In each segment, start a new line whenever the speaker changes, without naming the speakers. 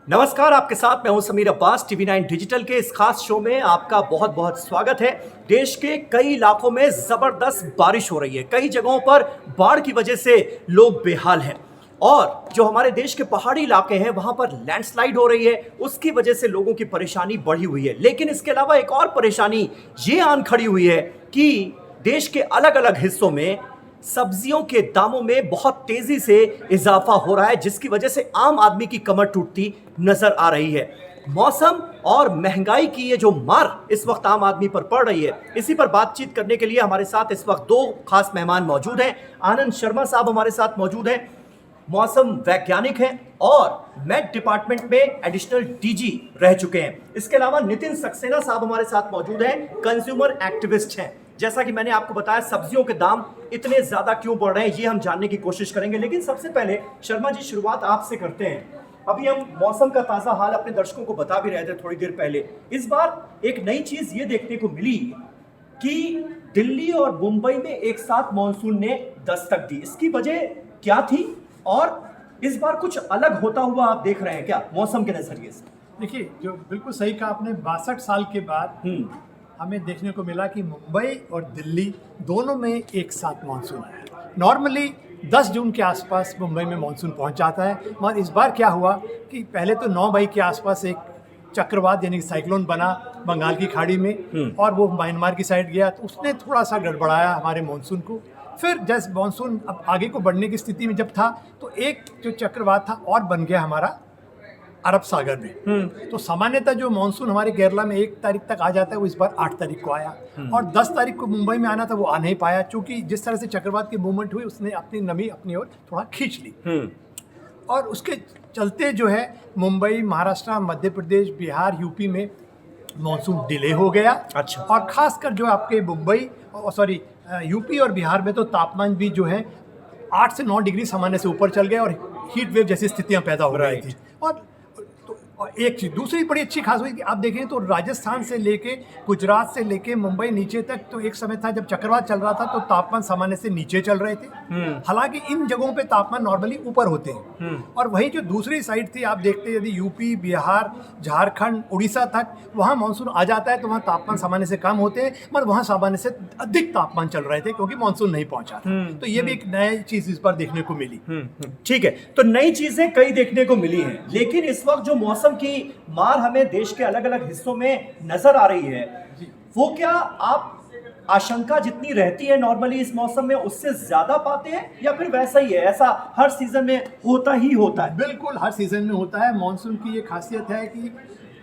नमस्कार, आपके साथ मैं हूं समीर अब्बास। टीवी 9 डिजिटल के इस खास शो में आपका बहुत बहुत स्वागत है। देश के कई इलाकों में जबरदस्त बारिश हो रही है। कई जगहों पर बाढ़ की वजह से लोग बेहाल हैं और जो हमारे देश के पहाड़ी इलाके हैं वहां पर लैंडस्लाइड हो रही है। उसकी वजह से लोगों की परेशानी बढ़ी हुई है। लेकिन इसके अलावा एक और परेशानी ये आन खड़ी हुई है कि देश के अलग अलग हिस्सों में सब्जियों के दामों में बहुत तेजी से इजाफा हो रहा है, जिसकी वजह से आम आदमी की कमर टूटती नजर आ रही है। मौसम और महंगाई की ये जो मार इस वक्त आम आदमी पर पड़ रही है, इसी पर बातचीत करने के लिए हमारे साथ इस वक्त दो खास मेहमान मौजूद हैं। आनंद शर्मा साहब हमारे साथ मौजूद हैं, मौसम वैज्ञानिक हैं और मेट डिपार्टमेंट में एडिशनल डीजी रह चुके हैं। इसके अलावा नितिन सक्सेना साहब हमारे साथ मौजूद हैं, कंज्यूमर एक्टिविस्ट हैं। जैसा कि मैंने आपको बताया, सब्जियों के दाम इतने ज्यादा क्यों बढ़ रहे हैं ये हम जानने की कोशिश करेंगे। लेकिन सबसे पहले शर्मा जी, शुरुआत आपसे करते हैं। अभी हम मौसम का ताजा हाल अपने दर्शकों को बता भी रहे थे थोड़ी देर पहले। इस बार एक नई चीज ये देखने को मिली कि दिल्ली और मुंबई में एक साथ मॉनसून ने दस्तक दी। इसकी वजह क्या थी और इस बार कुछ अलग होता हुआ आप देख रहे हैं क्या मौसम के नजरिए से?
देखिए, जो बिल्कुल सही कहा आपने, 62 साल के बाद हमें देखने को मिला कि मुंबई और दिल्ली दोनों में एक साथ मानसून आया। नॉर्मली 10 जून के आसपास मुंबई में मानसून पहुंच जाता है, मगर इस बार क्या हुआ कि पहले तो 9 मई के आसपास एक चक्रवात यानी साइक्लोन बना बंगाल की खाड़ी में और वो म्यांमार की साइड गया, तो उसने थोड़ा सा गड़बड़ाया हमारे मानसून को। फिर जैसे मानसून अब आगे को बढ़ने की स्थिति में जब था, तो एक जो चक्रवात था और बन गया हमारा अरब सागर में। तो सामान्यतः जो मानसून हमारे केरला में 1 तारीख तक आ जाता है, वो इस बार 8 तारीख को आया और 10 तारीख को मुंबई में आना था, वो आ नहीं पाया, क्योंकि जिस तरह से चक्रवात की मूवमेंट हुई उसने अपनी नमी अपनी ओर थोड़ा खींच ली और उसके चलते जो है मुंबई, महाराष्ट्र, मध्य प्रदेश, बिहार, यूपी में मानसून डिले हो गया।
अच्छा।
और खासकर जो आपके मुंबई यूपी और बिहार में तो तापमान भी जो है 8 से 9 डिग्री सामान्य से ऊपर चल गए और हीट वेव जैसी स्थितियां पैदा हो रही थी। और एक चीज़ दूसरी बड़ी अच्छी खास हुई कि आप देखें तो राजस्थान से लेके गुजरात से लेके मुंबई नीचे तक, तो एक समय था जब चक्रवात चल रहा था तो तापमान सामान्य से नीचे चल रहे थे। हालांकि इन जगहों पे तापमान नॉर्मली ऊपर होते हैं और वहीं जो दूसरी साइड थी, आप देखते यदि यूपी, बिहार, झारखंड, उड़ीसा तक वहाँ मानसून आ जाता है तो वहाँ तापमान सामान्य से कम होते हैं, मगर वहाँ सामान्य से अधिक तापमान चल रहे थे क्योंकि मानसून नहीं पहुंचा था। तो ये भी एक नई चीज़ इस बार देखने को मिली।
ठीक है, तो नई चीजें कई देखने को मिली हैं, लेकिन इस वक्त जो मौसम की मार हमें देश के अलग अलग हिस्सों में नजर आ रही है, वो क्या आप आशंका जितनी रहती है नॉर्मली इस मौसम में उससे ज्यादा पाते हैं या फिर वैसा ही है, ऐसा हर सीजन में होता ही होता है?
बिल्कुल हर सीजन में होता है। मानसून की ये खासियत है कि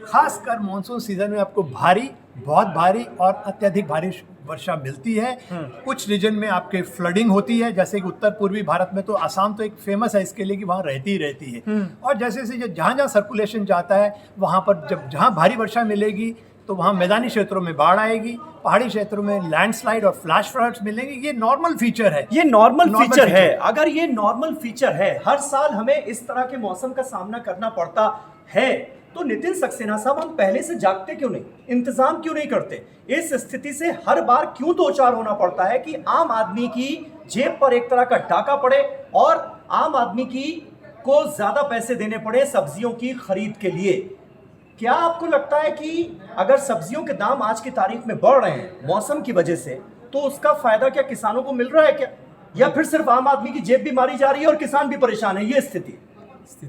खासकर मानसून सीजन में आपको भारी, बहुत भारी और अत्यधिक भारी वर्षा मिलती है। कुछ रीजन में आपके फ्लडिंग होती है, जैसे कि उत्तर पूर्वी भारत में तो असम तो एक फेमस है इसके लिए कि वहाँ रहती ही रहती है। और जैसे जैसे जहाँ जहाँ सर्कुलेशन जाता है वहाँ पर जहाँ भारी वर्षा मिलेगी तो वहाँ मैदानी क्षेत्रों में बाढ़ आएगी, पहाड़ी क्षेत्रों में लैंडस्लाइड और फ्लैश फ्लड्स मिलेंगे। ये नॉर्मल फीचर है।
ये नॉर्मल फीचर है। अगर ये नॉर्मल फीचर है, हर साल हमें इस तरह के मौसम का सामना करना पड़ता है, तो नितिन सक्सेना साहब, हम पहले से जागते क्यों नहीं, इंतजाम क्यों नहीं करते? इस स्थिति से हर बार क्यों दो चार होना पड़ता है कि आम आदमी की जेब पर एक तरह का डाका पड़े और आम आदमी को ज्यादा पैसे देने पड़े सब्जियों की खरीद के लिए? क्या आपको लगता है कि अगर सब्जियों के दाम आज की तारीख में बढ़ रहे हैं मौसम की वजह से, तो उसका फायदा क्या किसानों को मिल रहा है क्या, या फिर सिर्फ आम आदमी की जेब भी मारी जा रही है और किसान भी परेशान है? ये स्थिति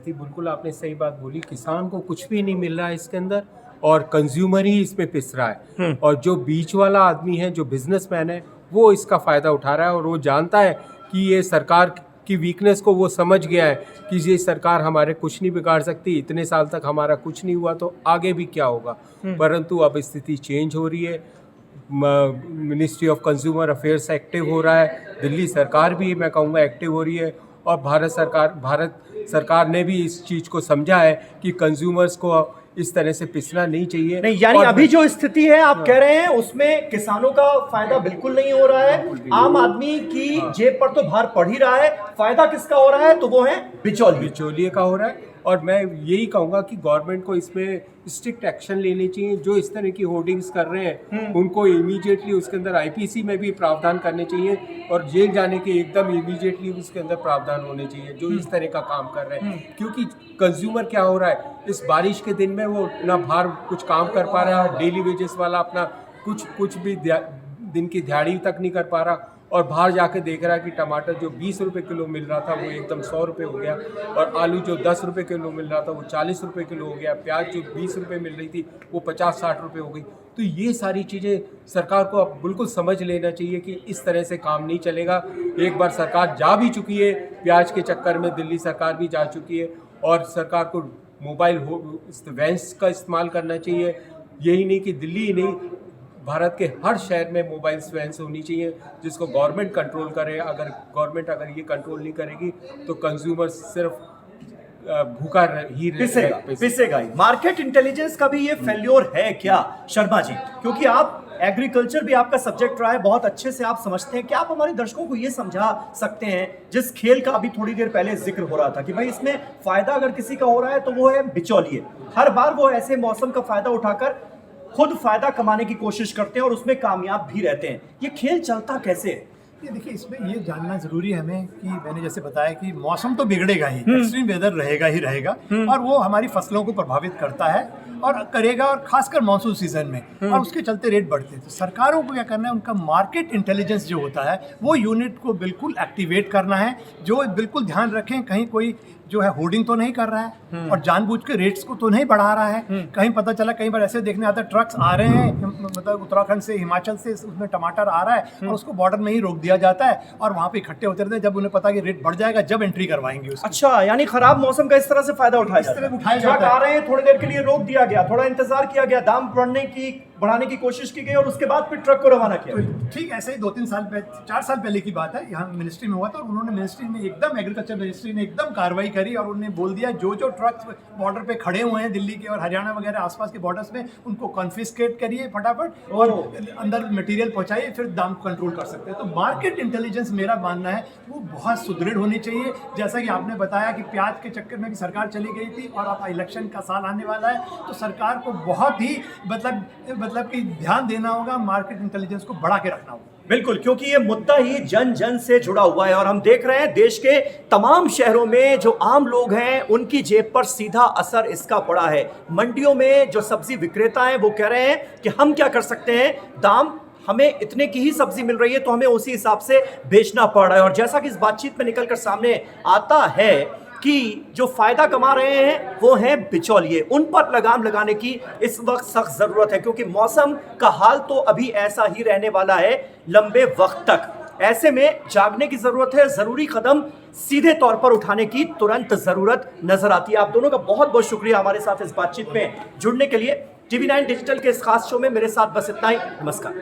बिल्कुल आपने सही बात बोली। किसान को कुछ भी नहीं मिल रहा है इसके अंदर और कंज्यूमर ही इसमें पिस रहा है और जो बीच वाला आदमी है, जो बिजनेसमैन है, वो इसका फ़ायदा उठा रहा है और वो जानता है कि ये सरकार की वीकनेस को वो समझ गया है कि ये सरकार हमारे कुछ नहीं बिगाड़ सकती, इतने साल तक हमारा कुछ नहीं हुआ तो आगे भी क्या होगा। परंतु अब स्थिति चेंज हो रही है, ministry of consumer affairs active हो रहा है, दिल्ली सरकार भी मैं कहूँगा एक्टिव हो रही है और भारत सरकार ने भी इस चीज़ को समझा है कि कंज्यूमर्स को इस तरह से पिसना नहीं चाहिए।
नहीं, यानी अभी जो स्थिति है आप कह रहे हैं उसमें किसानों का फायदा बिल्कुल नहीं हो रहा है, आम आदमी की जेब पर तो भार पड़ ही रहा है, फायदा किसका हो रहा है? तो वो है बिचौलिए
का हो रहा है और मैं यही कहूँगा कि गवर्नमेंट को इसमें स्ट्रिक्ट एक्शन लेनी चाहिए। जो इस तरह की होर्डिंग्स कर रहे हैं उनको इमीडिएटली उसके अंदर आईपीसी में भी प्रावधान करने चाहिए और जेल जाने के एकदम इमीडिएटली उसके अंदर प्रावधान होने चाहिए जो इस तरह का काम कर रहे हैं। क्योंकि कंज्यूमर क्या हो रहा है, इस बारिश के दिन में वो ना बाहर कुछ काम कर पा रहा है, डेली वेजेस वाला अपना कुछ भी दिन की दिहाड़ी तक नहीं कर पा रहा, और बाहर जाके देख रहा है कि टमाटर जो 20 रुपये किलो मिल रहा था वो एकदम 100 रुपये हो गया, और आलू जो 10 रुपये किलो मिल रहा था वो 40 रुपये किलो हो गया, प्याज जो 20 रुपये मिल रही थी वो 50-60 रुपये हो गई। तो ये सारी चीज़ें सरकार को अब बिल्कुल समझ लेना चाहिए कि इस तरह से काम नहीं चलेगा। एक बार सरकार जा भी चुकी है, प्याज के चक्कर में दिल्ली सरकार भी जा चुकी है, और सरकार को मोबाइल वैन्स का इस्तेमाल करना चाहिए। यही नहीं कि दिल्ली ही नहीं, भारत के हर शहर में मोबाइल वैन्स होनी चाहिए जिसको गवर्नमेंट कंट्रोल करे। अगर गवर्नमेंट ये कंट्रोल नहीं करेगी तो कंज्यूमर सिर्फ भूखा ही
पिसेगा ही। मार्केट इंटेलिजेंस का भी ये फेल्योर है क्या शर्मा जी? क्योंकि आप एग्रीकल्चर भी आपका सब्जेक्ट रहा है, बहुत अच्छे से आप समझते हैं। क्या आप हमारे दर्शकों को ये समझा सकते हैं, जिस खेल का अभी थोड़ी देर पहले जिक्र हो रहा था कि भाई इसमें फायदा अगर किसी का हो रहा है तो वो है बिचौलिए। हर बार वो ऐसे मौसम का फायदा उठाकर खुद फायदा कमाने की कोशिश करते हैं और उसमें कामयाब भी रहते हैं। ये खेल चलता कैसे है?
ये देखिए, इसमें ये जानना जरूरी है हमें कि मैंने जैसे बताया कि मौसम तो बिगड़ेगा ही, एक्सट्रीम वेदर रहेगा ही रहेगा, और वो हमारी फसलों को प्रभावित करता है और करेगा, और खासकर मानसून सीजन में, और उसके चलते रेट बढ़ते हैं। तो सरकारों को क्या करना है, उनका मार्केट इंटेलिजेंस जो होता है वो यूनिट को बिल्कुल एक्टिवेट करना है, जो बिल्कुल ध्यान रखें कहीं कोई जो है होर्डिंग तो नहीं कर रहा है और जानबूझ के रेट्स को तो नहीं बढ़ा रहा है। कहीं पता चला, कई बार ऐसे देखने आता है ट्रक्स आ रहे हैं मतलब उत्तराखंड से, हिमाचल से, उसमें टमाटर आ रहा है और उसको बॉर्डर में ही रोक दिया जाता है और वहाँ पे इकट्ठे होते रहते हैं। जब उन्हें पता कि रेट बढ़ जाएगा जब एंट्री करवाएंगे उसकी।
अच्छा, यानी खराब मौसम का इस तरह से फायदा उठाया जाता है। ट्रक आ रहे हैं, थोड़ी देर के लिए रोक दिया गया, थोड़ा इंतजार किया गया, दाम बढ़ाने की कोशिश की गई और उसके बाद फिर ट्रक को रवाना किया।
तो ठीक ऐसे ही 2-3 साल पहले, 4 साल पहले की बात है, यहाँ मिनिस्ट्री में हुआ था और उन्होंने मिनिस्ट्री ने एकदम, एग्रीकल्चर मिनिस्ट्री ने एकदम कार्रवाई करी और उन्होंने बोल दिया जो ट्रक्स बॉर्डर पे खड़े हुए हैं दिल्ली के और हरियाणा वगैरह आसपास के बॉर्डर्स में, उनको कॉन्फिस्केट करिए फटाफट और अंदर मटेरियल पहुंचाइए, फिर दाम कंट्रोल कर सकते हैं। तो मार्केट इंटेलिजेंस मेरा मानना है वो बहुत सुदृढ़ होनी चाहिए। जैसा कि आपने बताया कि प्याज के चक्कर में भी सरकार चली गई थी और अब इलेक्शन का साल आने वाला है, तो सरकार को बहुत ही मतलब कि ध्यान देना होगा, मार्केट इंटेलिजेंस को बढ़ा के रखना होगा।
बिल्कुल, क्योंकि ये मुद्दा ही जन जन से जुड़ा हुआ है और हम देख रहे हैं देश के तमाम शहरों में जो आम लोग हैं उनकी जेब पर सीधा असर इसका पड़ा है। मंडियों में जो सब्जी विक्रेता हैं वो कह रहे हैं कि हम क्या कर सकते हैं, दाम हमें इतने की ही सब्जी मिल रही है तो हमें उसी हिसाब से बेचना पड़ रहा है। और जैसा कि इस बातचीत में निकलकर सामने आता है कि जो फायदा कमा रहे हैं वो हैं बिचौलिए, उन पर लगाम लगाने की इस वक्त सख्त जरूरत है, क्योंकि मौसम का हाल तो अभी ऐसा ही रहने वाला है लंबे वक्त तक। ऐसे में जागने की जरूरत है, जरूरी कदम सीधे तौर पर उठाने की तुरंत जरूरत नजर आती है। आप दोनों का बहुत बहुत शुक्रिया हमारे साथ इस बातचीत में जुड़ने के लिए। TV9 डिजिटल के इस खास शो में मेरे साथ बस इतना ही। नमस्कार।